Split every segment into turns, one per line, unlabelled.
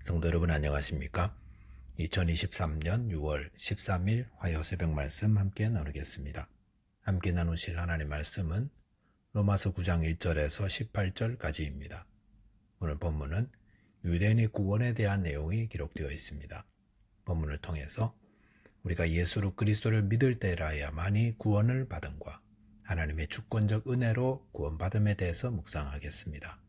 성도 여러분 안녕하십니까? 2023년 6월 13일 화요 새벽 말씀 함께 나누겠습니다. 함께 나누실 하나님의 말씀은 로마서 9장 1절에서 18절까지입니다. 오늘 본문은 유대인의 구원에 대한 내용이 기록되어 있습니다. 본문을 통해서 우리가 예수 그리스도를 믿을 때라야만이 구원을 받음과 하나님의 주권적 은혜로 구원받음에 대해서 묵상하겠습니다.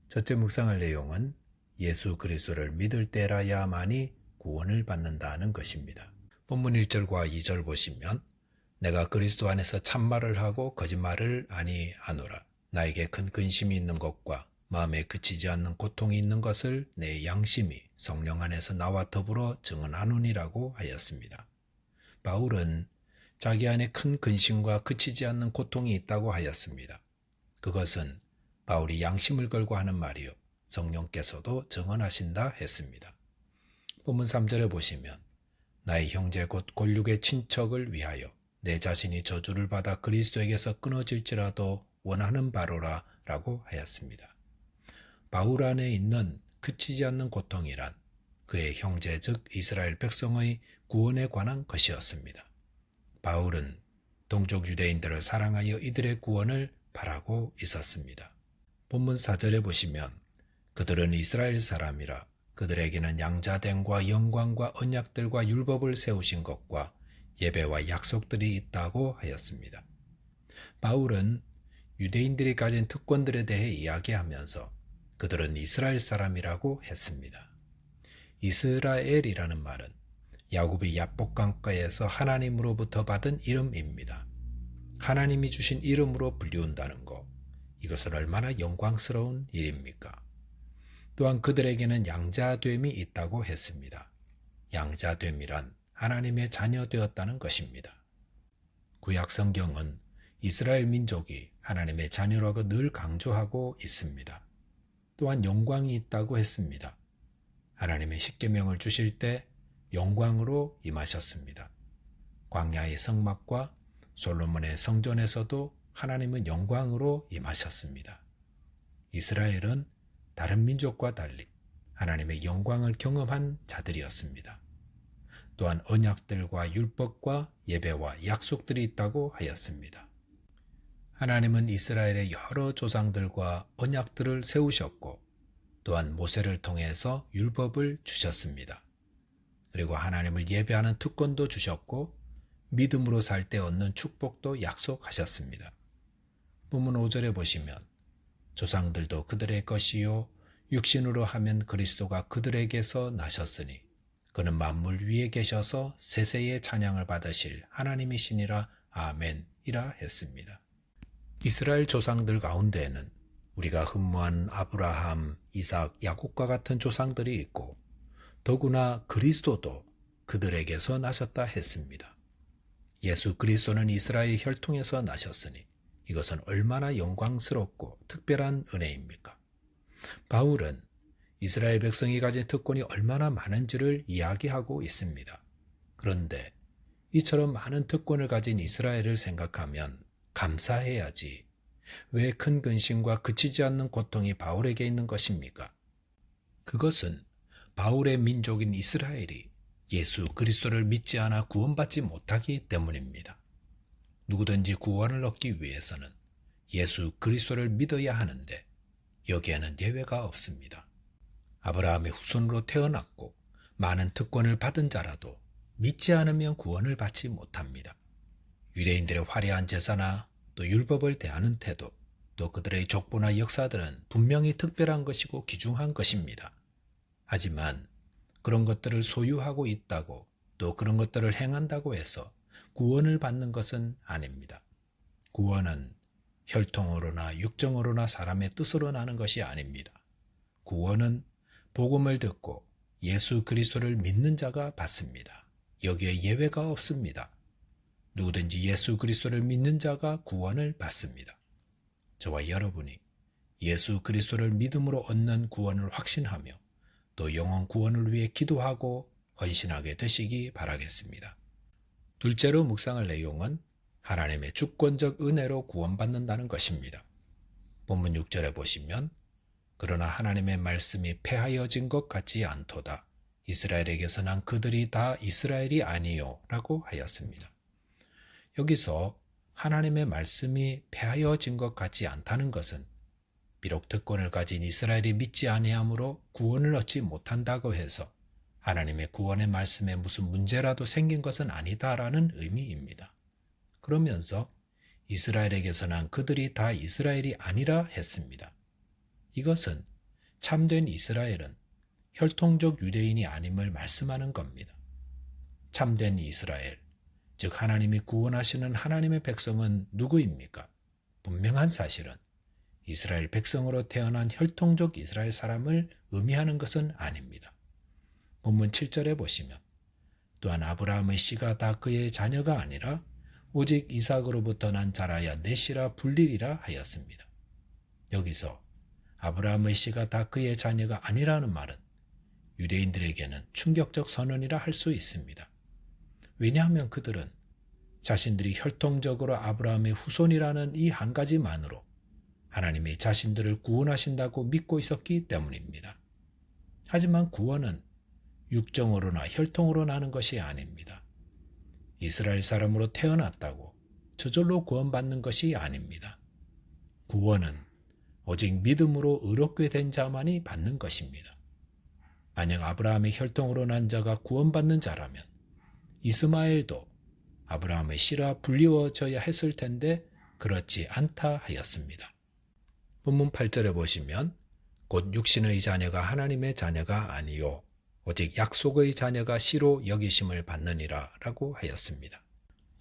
첫째 묵상할 내용은 예수 그리스도를 믿을 때라야만이 구원을 받는다는 것입니다. 본문 1절과 2절 보시면 내가 그리스도 안에서 참말을 하고 거짓말을 아니하노라. 나에게 큰 근심이 있는 것과 마음에 그치지 않는 고통이 있는 것을 내 양심이 성령 안에서 나와 더불어 증언하노니라고 하였습니다. 바울은 자기 안에 큰 근심과 그치지 않는 고통이 있다고 하였습니다. 그것은 바울이 양심을 걸고 하는 말이요 성령께서도 증언하신다 했습니다. 본문 3절에 보시면 나의 형제 곧 골육의 친척을 위하여 내 자신이 저주를 받아 그리스도에게서 끊어질지라도 원하는 바로라 라고 하였습니다. 바울 안에 있는 그치지 않는 고통이란 그의 형제 즉 이스라엘 백성의 구원에 관한 것이었습니다. 바울은 동족 유대인들을 사랑하여 이들의 구원을 바라고 있었습니다. 본문 4절에 보시면 그들은 이스라엘 사람이라 그들에게는 양자됨과 영광과 언약들과 율법을 세우신 것과 예배와 약속들이 있다고 하였습니다. 바울은 유대인들이 가진 특권들에 대해 이야기하면서 그들은 이스라엘 사람이라고 했습니다. 이스라엘이라는 말은 야곱이 야복강가에서 하나님으로부터 받은 이름입니다. 하나님이 주신 이름으로 불리운다는 것, 이것은 얼마나 영광스러운 일입니까? 또한 그들에게는 양자됨이 있다고 했습니다. 양자됨이란 하나님의 자녀 되었다는 것입니다. 구약 성경은 이스라엘 민족이 하나님의 자녀라고 늘 강조하고 있습니다. 또한 영광이 있다고 했습니다. 하나님의 십계명을 주실 때 영광으로 임하셨습니다. 광야의 성막과 솔로몬의 성전에서도 하나님은 영광으로 임하셨습니다. 이스라엘은 다른 민족과 달리 하나님의 영광을 경험한 자들이었습니다. 또한 언약들과 율법과 예배와 약속들이 있다고 하였습니다. 하나님은 이스라엘의 여러 조상들과 언약들을 세우셨고 또한 모세를 통해서 율법을 주셨습니다. 그리고 하나님을 예배하는 특권도 주셨고 믿음으로 살 때 얻는 축복도 약속하셨습니다. 본문 5절에 보시면 조상들도 그들의 것이요 육신으로 하면 그리스도가 그들에게서 나셨으니 그는 만물 위에 계셔서 세세의 찬양을 받으실 하나님이시니라 아멘이라 했습니다. 이스라엘 조상들 가운데에는 우리가 흠모한 아브라함, 이삭, 야곱과 같은 조상들이 있고 더구나 그리스도도 그들에게서 나셨다 했습니다. 예수 그리스도는 이스라엘 혈통에서 나셨으니 이것은 얼마나 영광스럽고 특별한 은혜입니까? 바울은 이스라엘 백성이 가진 특권이 얼마나 많은지를 이야기하고 있습니다. 그런데 이처럼 많은 특권을 가진 이스라엘을 생각하면 감사해야지. 왜 큰 근심과 그치지 않는 고통이 바울에게 있는 것입니까? 그것은 바울의 민족인 이스라엘이 예수 그리스도를 믿지 않아 구원받지 못하기 때문입니다. 누구든지 구원을 얻기 위해서는 예수 그리스도를 믿어야 하는데 여기에는 예외가 없습니다. 아브라함의 후손으로 태어났고 많은 특권을 받은 자라도 믿지 않으면 구원을 받지 못합니다. 유대인들의 화려한 제사나 또 율법을 대하는 태도, 또 그들의 족보나 역사들은 분명히 특별한 것이고 귀중한 것입니다. 하지만 그런 것들을 소유하고 있다고 또 그런 것들을 행한다고 해서 구원을 받는 것은 아닙니다. 구원은 혈통으로나 육정으로나 사람의 뜻으로 나는 것이 아닙니다. 구원은 복음을 듣고 예수 그리스도를 믿는 자가 받습니다. 여기에 예외가 없습니다. 누구든지 예수 그리스도를 믿는 자가 구원을 받습니다. 저와 여러분이 예수 그리스도를 믿음으로 얻는 구원을 확신하며 또 영혼 구원을 위해 기도하고 헌신하게 되시기 바라겠습니다. 둘째로 묵상할 내용은 하나님의 주권적 은혜로 구원받는다는 것입니다. 본문 6절에 보시면 그러나 하나님의 말씀이 폐하여진 것 같지 않도다. 이스라엘에게서 난 그들이 다 이스라엘이 아니요 라고 하였습니다. 여기서 하나님의 말씀이 폐하여진 것 같지 않다는 것은 비록 특권을 가진 이스라엘이 믿지 아니하므로 구원을 얻지 못한다고 해서 하나님의 구원의 말씀에 무슨 문제라도 생긴 것은 아니다라는 의미입니다. 그러면서 이스라엘에게서 난 그들이 다 이스라엘이 아니라 했습니다. 이것은 참된 이스라엘은 혈통적 유대인이 아님을 말씀하는 겁니다. 참된 이스라엘, 즉 하나님이 구원하시는 하나님의 백성은 누구입니까? 분명한 사실은 이스라엘 백성으로 태어난 혈통적 이스라엘 사람을 의미하는 것은 아닙니다. 본문 7절에 보시면 또한 아브라함의 씨가 다 그의 자녀가 아니라 오직 이삭으로부터 난 자라야 내 씨라 불리리라 하였습니다. 여기서 아브라함의 씨가 다 그의 자녀가 아니라는 말은 유대인들에게는 충격적 선언이라 할 수 있습니다. 왜냐하면 그들은 자신들이 혈통적으로 아브라함의 후손이라는 이 한 가지만으로 하나님이 자신들을 구원하신다고 믿고 있었기 때문입니다. 하지만 구원은 육정으로나 혈통으로 나는 것이 아닙니다. 이스라엘 사람으로 태어났다고 저절로 구원받는 것이 아닙니다. 구원은 오직 믿음으로 의롭게 된 자만이 받는 것입니다. 만약 아브라함의 혈통으로 난 자가 구원받는 자라면 이스마엘도 아브라함의 씨라 불리워져야 했을 텐데 그렇지 않다 하였습니다. 본문 8절에 보시면 곧 육신의 자녀가 하나님의 자녀가 아니요 오직 약속의 자녀가 씨로 여기심을 받느니라 라고 하였습니다.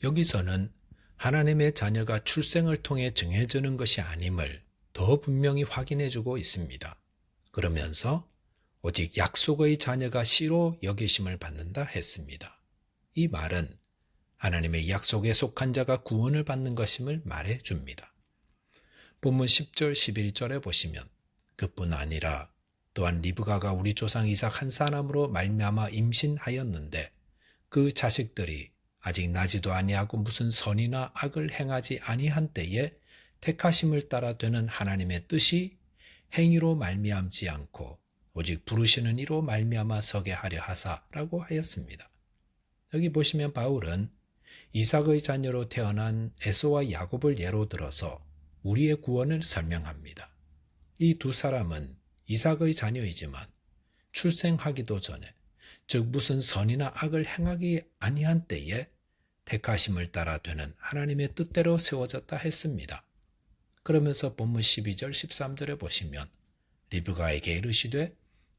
여기서는 하나님의 자녀가 출생을 통해 정해지는 것이 아님을 더 분명히 확인해주고 있습니다. 그러면서 오직 약속의 자녀가 씨로 여기심을 받는다 했습니다. 이 말은 하나님의 약속에 속한 자가 구원을 받는 것임을 말해줍니다. 본문 10절 11절에 보시면 그뿐 아니라 또한 리브가가 우리 조상 이삭 한 사람으로 말미암아 임신하였는데 그 자식들이 아직 나지도 아니하고 무슨 선이나 악을 행하지 아니한 때에 택하심을 따라 되는 하나님의 뜻이 행위로 말미암지 않고 오직 부르시는 이로 말미암아 서게 하려 하사라고 하였습니다. 여기 보시면 바울은 이삭의 자녀로 태어난 에서와 야곱을 예로 들어서 우리의 구원을 설명합니다. 이 두 사람은 이삭의 자녀이지만 출생하기도 전에 즉 무슨 선이나 악을 행하기 아니한 때에 택하심을 따라 되는 하나님의 뜻대로 세워졌다 했습니다. 그러면서 본문 12절 13절에 보시면 리브가에게 이르시되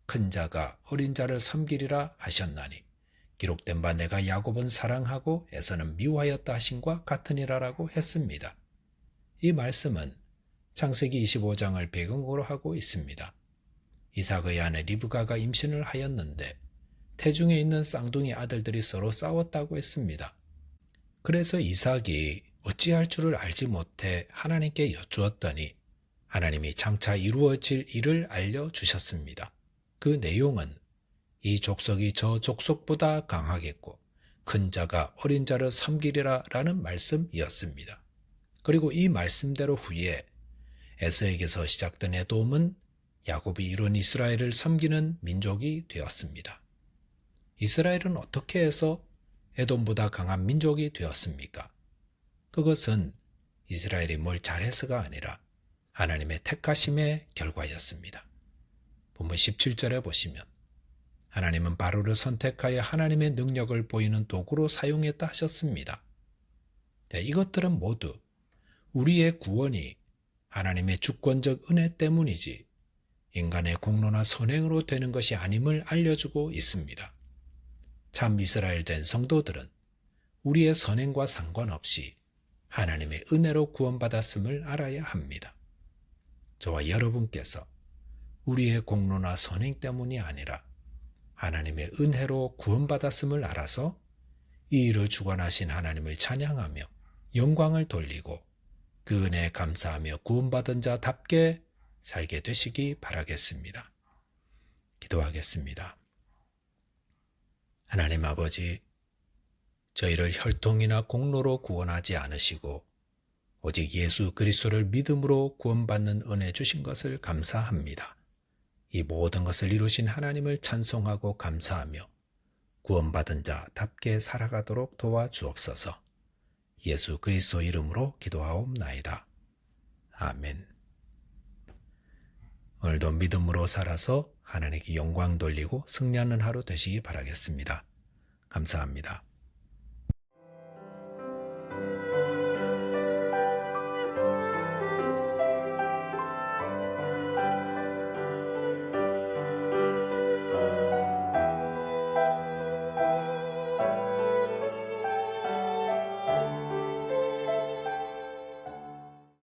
큰 자가 어린 자를 섬기리라 하셨나니 기록된 바 내가 야곱은 사랑하고 에서는 미워하였다 하신과 같으니라라고 했습니다. 이 말씀은 창세기 25장을 배경으로 하고 있습니다. 이삭의 아내 리브가가 임신을 하였는데 태중에 있는 쌍둥이 아들들이 서로 싸웠다고 했습니다. 그래서 이삭이 어찌할 줄을 알지 못해 하나님께 여쭈었더니 하나님이 장차 이루어질 일을 알려주셨습니다. 그 내용은 이 족속이 저 족속보다 강하겠고 큰 자가 어린 자를 섬기리라 라는 말씀이었습니다. 그리고 이 말씀대로 후에 에서에게서 시작된 에돔은 야곱이 이룬 이스라엘을 섬기는 민족이 되었습니다. 이스라엘은 어떻게 해서 에돔보다 강한 민족이 되었습니까? 그것은 이스라엘이 뭘 잘해서가 아니라 하나님의 택하심의 결과였습니다. 본문 17절에 보시면 하나님은 바로를 선택하여 하나님의 능력을 보이는 도구로 사용했다 하셨습니다. 이것들은 모두 우리의 구원이 하나님의 주권적 은혜 때문이지 인간의 공로나 선행으로 되는 것이 아님을 알려주고 있습니다. 참 이스라엘 된 성도들은 우리의 선행과 상관없이 하나님의 은혜로 구원받았음을 알아야 합니다. 저와 여러분께서 우리의 공로나 선행 때문이 아니라 하나님의 은혜로 구원받았음을 알아서 이 일을 주관하신 하나님을 찬양하며 영광을 돌리고 그 은혜에 감사하며 구원받은 자답게 살게 되시기 바라겠습니다. 기도하겠습니다. 하나님 아버지, 저희를 혈통이나 공로로 구원하지 않으시고 오직 예수 그리스도를 믿음으로 구원받는 은혜 주신 것을 감사합니다. 이 모든 것을 이루신 하나님을 찬송하고 감사하며 구원받은 자답게 살아가도록 도와주옵소서. 예수 그리스도 이름으로 기도하옵나이다. 아멘. 오늘도 믿음으로 살아서 하나님께 영광 돌리고 승리하는 하루 되시기 바라겠습니다. 감사합니다.